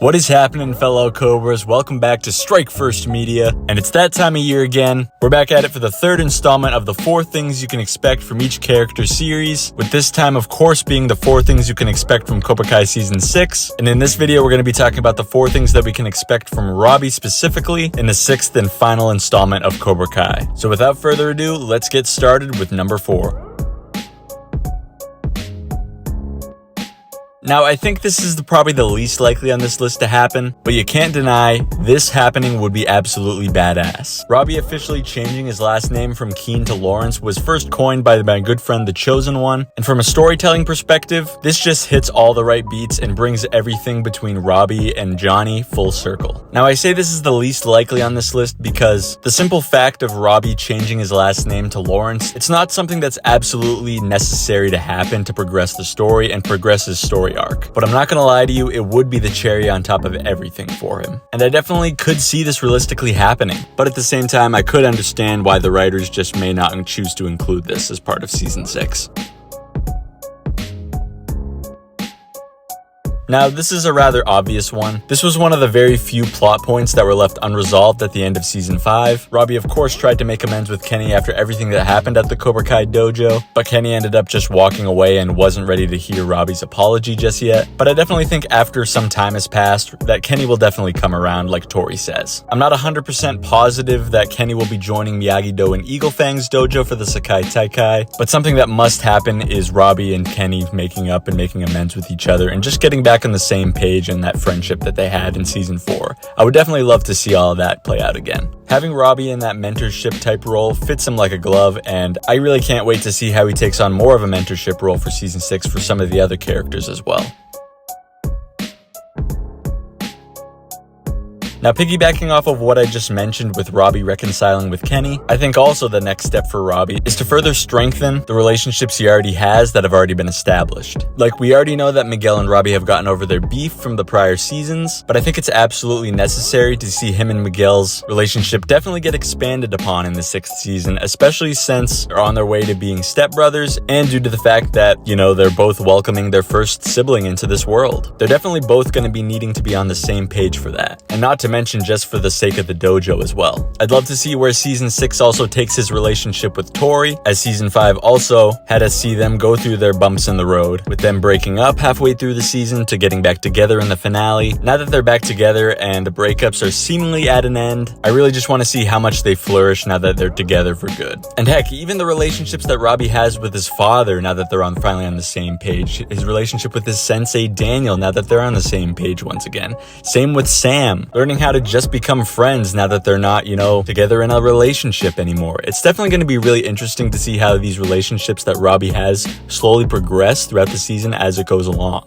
What is happening, fellow Cobras? Welcome back to Strike First Media, and it's that time of year again. We're back at it for the third installment of the 4 things you can expect from each character series, with this time, of course, being the 4 things you can expect from Cobra Kai Season 6. And in this video, we're going to be talking about the 4 things that we can expect from Robby specifically in the 6th and final installment of Cobra Kai. So without further ado, let's get started with number 4. Now, I think this is probably the least likely on this list to happen, but you can't deny this happening would be absolutely badass. Robby officially changing his last name from Keene to Lawrence was first coined by my good friend the Chozen One, and from a storytelling perspective, this just hits all the right beats and brings everything between Robby and Johnny full circle. Now, I say this is the least likely on this list because the simple fact of Robby changing his last name to Lawrence, it's not something that's absolutely necessary to happen to progress the story and progress his story arc. But I'm not gonna lie to you, it would be the cherry on top of everything for him. And I definitely could see this realistically happening. But at the same time, I could understand why the writers just may not choose to include this as part of Season 6. Now, this is a rather obvious one. This was one of the very few plot points that were left unresolved at the end of Season 5. Robby, of course, tried to make amends with Kenny after everything that happened at the Cobra Kai dojo, but Kenny ended up just walking away and wasn't ready to hear Robby's apology just yet. But I definitely think after some time has passed, that Kenny will definitely come around, like Tori says. I'm not 100% positive that Kenny will be joining Miyagi-Do and Eagle Fang's dojo for the Sakai Taikai, but something that must happen is Robby and Kenny making up and making amends with each other and just getting back on the same page and that friendship that they had in Season 4. I would definitely love to see all of that play out again. Having Robby in that mentorship type role fits him like a glove, and I really can't wait to see how he takes on more of a mentorship role for Season 6 for some of the other characters as well. Now, piggybacking off of what I just mentioned with Robby reconciling with Kenny, I think also the next step for Robby is to further strengthen the relationships he already has that have already been established. Like, we already know that Miguel and Robby have gotten over their beef from the prior seasons, but I think it's absolutely necessary to see him and Miguel's relationship definitely get expanded upon in the 6th season, especially since they're on their way to being stepbrothers and due to the fact that, you know, they're both welcoming their first sibling into this world. They're definitely both going to be needing to be on the same page for that, and not to mention just for the sake of the dojo as well. I'd love to see where Season 6 also takes his relationship with Tori, as Season 5 also had us see them go through their bumps in the road, with them breaking up halfway through the season to getting back together in the finale. Now that they're back together and the breakups are seemingly at an end, I really just want to see how much they flourish now that they're together for good. And heck, even the relationships that Robby has with his father now that they're finally on the same page, his relationship with his sensei Daniel now that they're on the same page once again. Same with Sam, learning how to just become friends now that they're not, you know, together in a relationship anymore. It's definitely going to be really interesting to see how these relationships that Robby has slowly progress throughout the season as it goes along.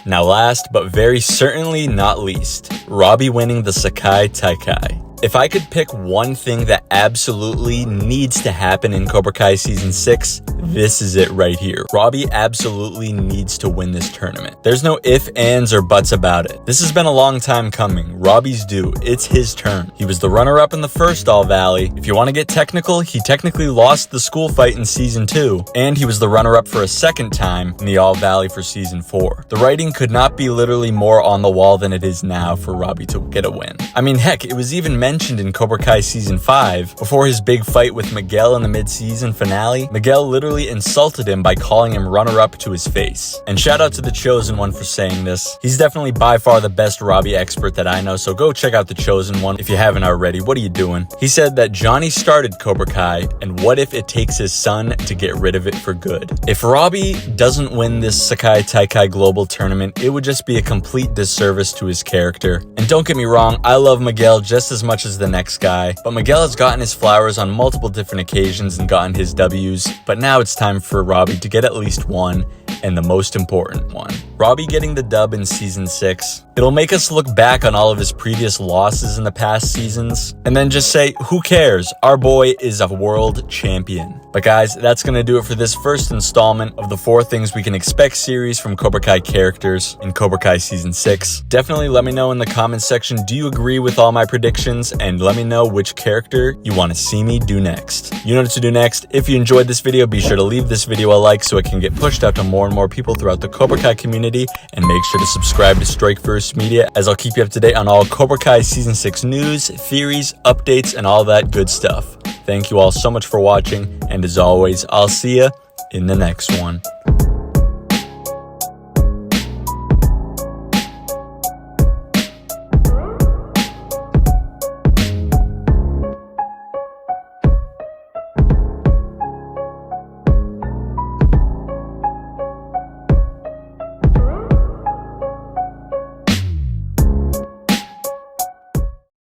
Now, last but very certainly not least, Robby winning the Sakai Taikai. If I could pick one thing that absolutely needs to happen in Cobra Kai Season 6, this is it right here. Robby absolutely needs to win this tournament. There's no ifs, ands, or buts about it. This has been a long time coming. Robby's due. It's his turn. He was the runner-up in the first All Valley. If you want to get technical, he technically lost the school fight in Season 2, and he was the runner-up for a second time in the All Valley for Season 4. The writing could not be literally more on the wall than it is now for Robby to get a win. I mean, heck, it was even mentioned in Cobra Kai Season 5, before his big fight with Miguel in the mid-season finale, Miguel literally insulted him by calling him runner-up to his face. And shout out to the Chozen One for saying this. He's definitely by far the best Robby expert that I know, so go check out the Chozen One if you haven't already. What are you doing? He said that Johnny started Cobra Kai, and what if it takes his son to get rid of it for good? If Robby doesn't win this Sakai Taikai Global Tournament, it would just be a complete disservice to his character. And don't get me wrong, I love Miguel just as much as the next guy, but Miguel has gotten his flowers on multiple different occasions and gotten his W's, but now it's time for Robby to get at least one, and the most important one. Robby getting the dub in season 6. It'll make us look back on all of his previous losses in the past seasons, and then just say, who cares? Our boy is a world champion. But guys, that's gonna do it for this first installment of the 4 things we can expect series from Cobra Kai characters in Cobra Kai season 6. Definitely let me know in the comments section, do you agree with all my predictions? And let me know which character you want to see me do next. You know what to do next. If you enjoyed this video, be sure to leave this video a like so it can get pushed out to more and more people throughout the Cobra Kai community, and make sure to subscribe to Strikeverse Media, as I'll keep you up to date on all Cobra Kai season 6 news, theories, updates, and all that good stuff. Thank you all so much for watching, and as always, I'll see you in the next one.